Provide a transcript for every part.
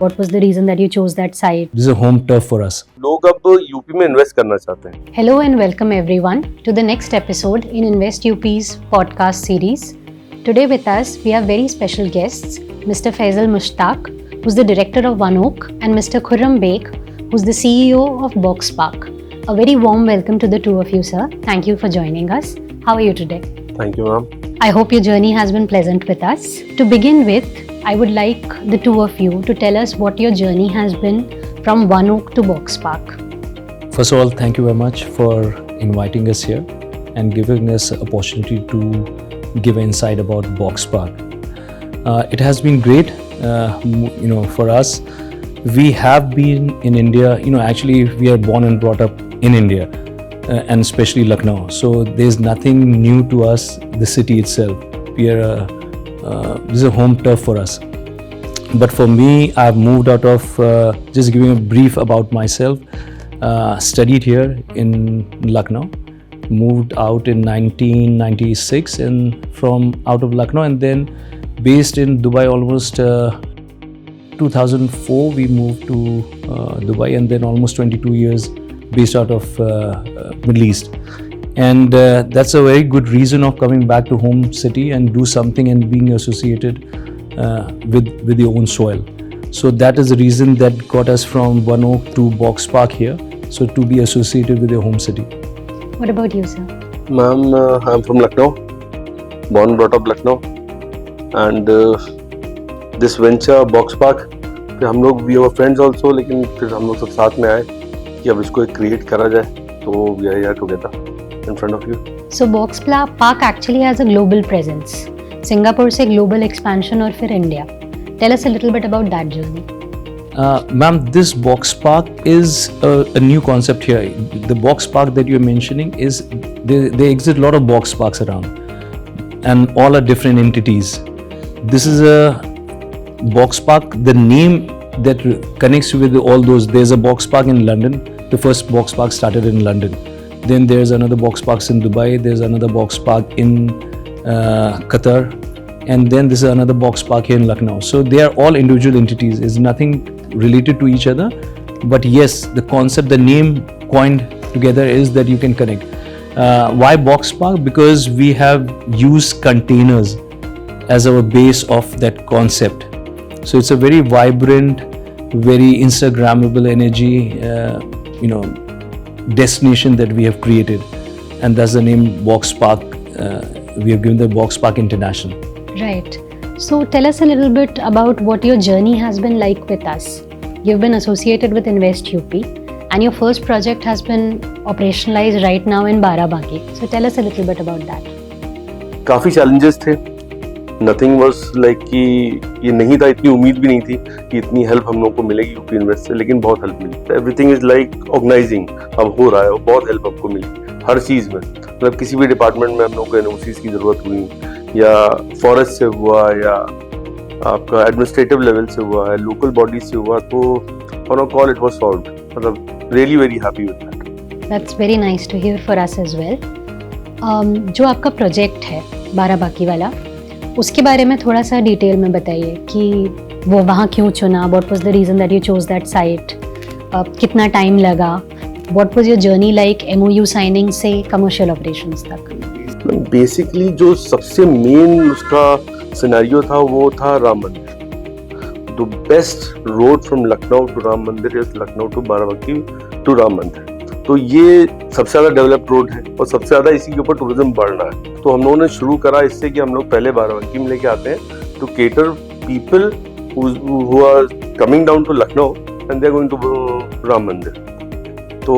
What was the reason that you chose that site? This is a home turf for us. लोग अब UP में invest करना चाहते हैं. Hello and welcome everyone to the next episode in Invest UP's podcast series. Today with us we have very special guests, Mr. Faisal Mushtaq, who's the director of One Oak, and Mr. Khurram Beg, who's the CEO of Box Park. A very warm welcome to the two of you, sir. Thank you for joining us. How are you today? Thank you, ma'am. I hope your journey has been pleasant with us. To begin with, I would like the two of you to tell us what your journey has been from One Oak to Box Park. First of all, thank you very much for inviting us here and giving us an opportunity to give insight about Box Park. It has been great, for us. We have been in India, actually we are born and brought up in India. And especially Lucknow. So there's nothing new to us, the city itself. This is a home turf for us. But for me, I've moved out of, just giving a brief about myself, studied here in Lucknow, moved out in 1996 and from out of Lucknow, and then based in Dubai almost 2004 we moved to Dubai, and then almost 22 years based out of Middle East, and that's a very good reason of coming back to home city and do something and being associated with your own soil. So that is the reason that got us from One Oak to Box Park here, so to be associated with your home city. What about you, sir? Ma'am, I'm from Lucknow, born and brought up Lucknow, and this venture Box Park, फिर हम लोग we were friends also, लेकिन फिर हम लोग सब साथ में आए कि अब इसको एक क्रिएट करा जाए, तो we are here together in front of you. So Box Park actually has a global presence. Singapore से global expansion और फिर India. Tell us a little bit about that journey. Ma'am, this Box Park is a new concept here. The Box Park that you're mentioning is, there exist a lot of Box Parks around, and all are different entities. This is a Box Park, the name that connects with all those. There's a Box Park in London. The first Box Park started in London. Then there's another Box Park in Dubai. There's another Box Park in Qatar. And then this is another Box Park here in Lucknow. So they are all individual entities. It's nothing related to each other. But yes, the concept, the name coined together is that you can connect. Why Box Park? Because we have used containers as our base of that concept. So it's a very vibrant, very Instagrammable energy, destination that we have created, and that's the name Box Park. We have given the Box Park International. Right. So tell us a little bit about what your journey has been like with us. You've been associated with Invest UP, and your first project has been operationalized right now in Barabanki. So tell us a little bit about that. काफी challenges थे. Nothing was like कि ये नहीं था, इतनी उम्मीद भी नहीं थी कि इतनी हेल्प हम लोग को मिलेगी यूपी इन्वेस्ट से, लेकिन बहुत हेल्प मिली. एवरीथिंग इज लाइक ऑर्गेनाइजिंग, अब हो रहा है, बहुत हेल्प हमको मिली हर चीज़ में. मतलब किसी भी डिपार्टमेंट में हम लोग को एनओसीज की ज़रूरत हुई, या फॉरेस्ट से हुआ, या आपका एडमिनिस्ट्रेटिव लेवल से हुआ है, लोकल बॉडी से हुआ, तो on a call it was solved. मतलब really very happy with that. That's very nice to hear for us as well. जो आपका प्रोजेक्ट है बाराबांकी वाला, उसके बारे में थोड़ा सा डिटेल में बताइए कि वो वहाँ क्यों चुना, what was the reason that you chose that site, कितना टाइम लगा, what was your journey like MOU signing से कमर्शियल ऑपरेशंस तक. बेसिकली जो सबसे मेन उसका सिनेरियो था वो था Ram Mandir. The best road from Lucknow to Ram Mandir is Lucknow to Barabanki to Ram Mandir. तो ये सबसे ज़्यादा डेवलप्ड रोड है और सबसे ज़्यादा इसी के ऊपर टूरिज्म बढ़ रहा है. तो हम लोगों ने शुरू करा इससे कि हम लोग पहले बाराबांकी में लेके आते हैं to cater people who are coming down to Lucknow and they are going to Ram Mandir. तो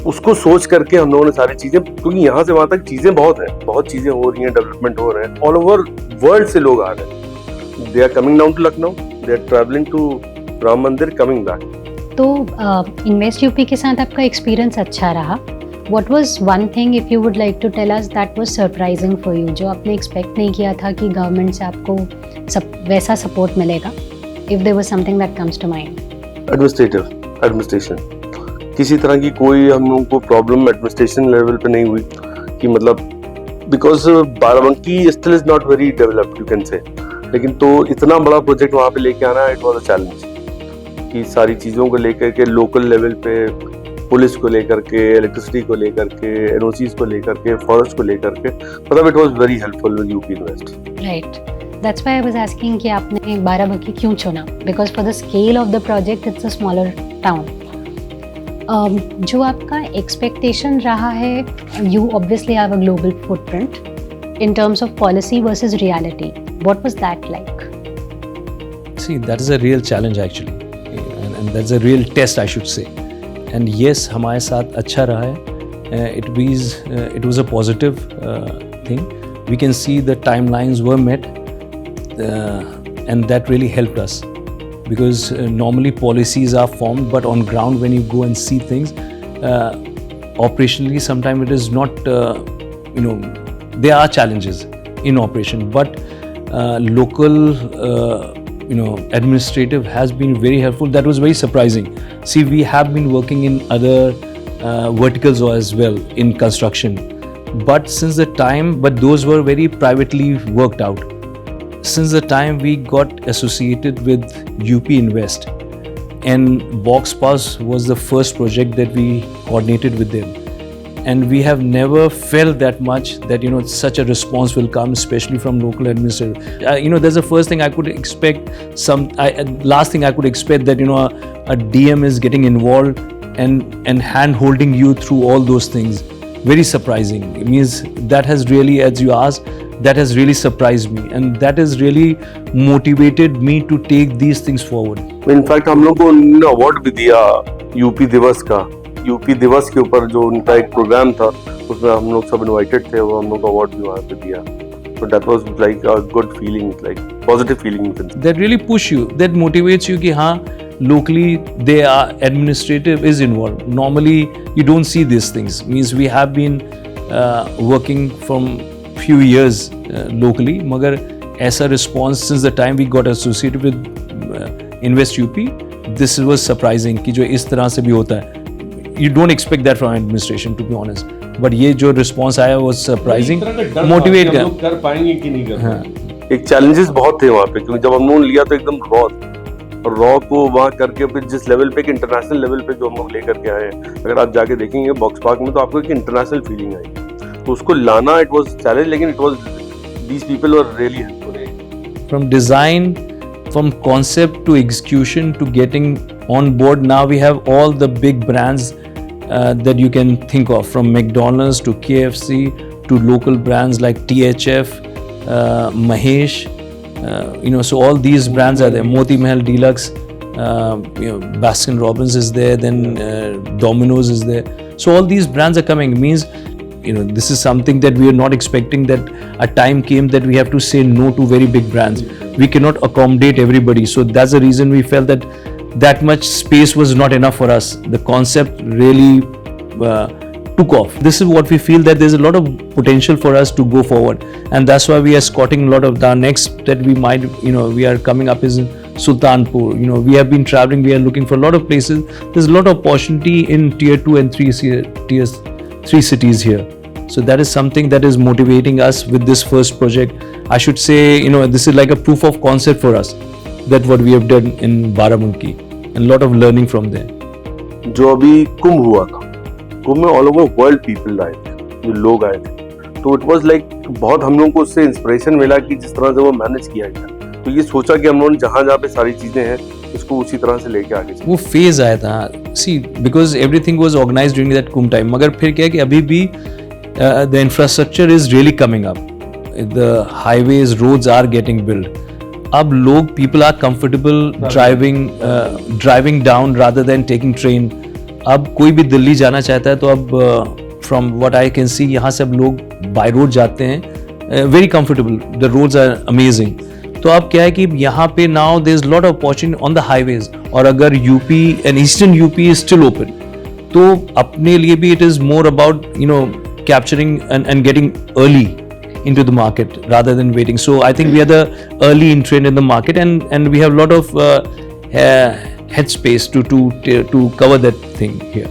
उसको सोच करके हम लोगों ने सारी चीज़ें, क्योंकि यहाँ से वहाँ तक चीज़ें बहुत हैं, बहुत चीज़ें हो रही हैं, डेवलपमेंट हो रहे हैं, ऑल ओवर वर्ल्ड से लोग आ रहे हैं. They are coming down to Lucknow, they are travelling to Ram Mandir, coming back. तो इन्वेस्ट यूपी के साथ आपका एक्सपीरियंस अच्छा रहा. What was one thing, if you would like to tell us, that was surprising for you, जो आपने एक्सपेक्ट नहीं किया था कि गवर्नमेंट से आपको वैसा सपोर्ट मिलेगा? If there was something that comes to mind. Administration, किसी तरह की कोई हम लोगों को प्रॉब्लम एडमिनिस्ट्रेशन लेवल पे नहीं हुई कि मतलब, because Barabanki still is not very developed you can say, लेकिन तो इतना बड़ा प्रोजेक्ट वहाँ पे लेके आना, इट वाज अ चैलेंज. कि सारी चीज़ों को लेकर के लोकल लेवल पे पुलिस को लेकर के, इलेक्ट्रिसिटी को लेकर के, एनओसीज को लेकर के, फॉरेस्ट को लेकर के, मतलब it was very helpful with UP invest. Right, that's why I was asking कि आपने बाराबंकी क्यों चुना, because for the scale of the project it's a smaller town. जो आपका एक्सपेक्टेशन रहा है, you obviously have a global footprint in terms of policy versus reality. What was that like? See, that is a real challenge actually, and that's a real test, I should say. And yes, हमारे साथ अच्छा रहा है. It was a positive thing. We can see the timelines were met, and that really helped us. Because normally policies are formed, but on ground when you go and see things, operationally sometimes it is not, there are challenges in operation, but local administrative has been very helpful. That was very surprising. See, we have been working in other verticals as well in construction, but those were very privately worked out. Since the time we got associated with UP Invest, and Boxpass was the first project that we coordinated with them, and we have never felt that much that such a response will come, especially from local administrators. That's the first thing I could expect. Last thing I could expect that a DM is getting involved and hand holding you through all those things. Very surprising. It means that has really, as you asked, that has really surprised me, and that has really motivated me to take these things forward. In fact, हम लोग को उन्होंने award भी दिया UP दिवस का. UP दिवस के ऊपर जो उनका एक प्रोग्राम था, उसमें हम लोग सब इनवाइटेड थे, वो हम लोग को अवार्ड भी वहाँ पे दिया. So that was like a good feeling, like positive feeling. That really push you, that motivates you कि हाँ, locally they are administrative is involved. Normally you don't see these things. Means we have been working from few years locally, मगर ऐसा response since the time we got associated with Invest UP, this was surprising कि जो इस तरह से भी होता है. You don't expect that from administration, to be honest. But ये जो response आया was surprising, motivate कर पाएंगे कि नहीं कर पाएंगे. एक challenges बहुत थे वहाँ पे, क्योंकि जब हम लोगों ने लिया तो एकदम रॉ को वहाँ करके फिर जिस लेवल पे, एक इंटरनेशनल लेवल पे जो हम लोग लेकर के आए हैं, अगर आप जाके देखेंगे बॉक्स पार्क में तो आपको एक इंटरनेशनल फीलिंग आई. तो उसको लाना इट वाज चैलेंज, लेकिन it was these people were really helpful. From design, from concept to execution to getting on board, now we have all the big brands that you can think of, from McDonald's to KFC to local brands like THF, Mahesh, so all these brands are there. Moti Mahal Deluxe, Baskin Robbins is there, then Domino's is there. So all these brands are coming. Means this is something that we are not expecting, that a time came that we have to say no to very big brands. We cannot accommodate everybody. So that's the reason we felt that much space was not enough for us. The concept really took off. This is what we feel, that there's a lot of potential for us to go forward, and that's why we are scouting a lot of the next that we might, we are coming up is Sultanpur. We have been traveling, we are looking for a lot of places. There's a lot of opportunity in tier 2 and tier 3 cities here. So that is something that is motivating us with this first project. I should say, this is like a proof of concept for us, that what we have done in Barabanki, and a lot of learning from there. जो अभी कुंभ हुआ था, कुंभ में all over world people आए थे, जो लोग आए थे, तो इट वाज लाइक बहुत हम लोगों को उससे इंस्पिरेशन मिला कि जिस तरह से वो मैनेज किया गया. तो ये सोचा कि हम लोगों ने जहाँ पे सारी चीजें हैं उसको उसी तरह से लेके आगे वो फेज आया था. See, because everything was organised during that Kumbh time, मगर फिर क्या है कि अभी भी the infrastructure is really coming up. The highways, roads are getting build. अब लोग, people are comfortable driving down rather than taking train. अब कोई भी दिल्ली जाना चाहता है तो अब from what I can see, यहाँ से अब लोग by road जाते हैं, very comfortable. The roads are amazing. तो अब क्या है कि यहाँ पे now there's lot of opportunity on the highways. और अगर UP and Eastern UP is still open, तो अपने लिए भी it is more about capturing and getting early into the market rather than waiting. So I think we are the early entrant in the market, and we have a lot of headspace to cover that thing here.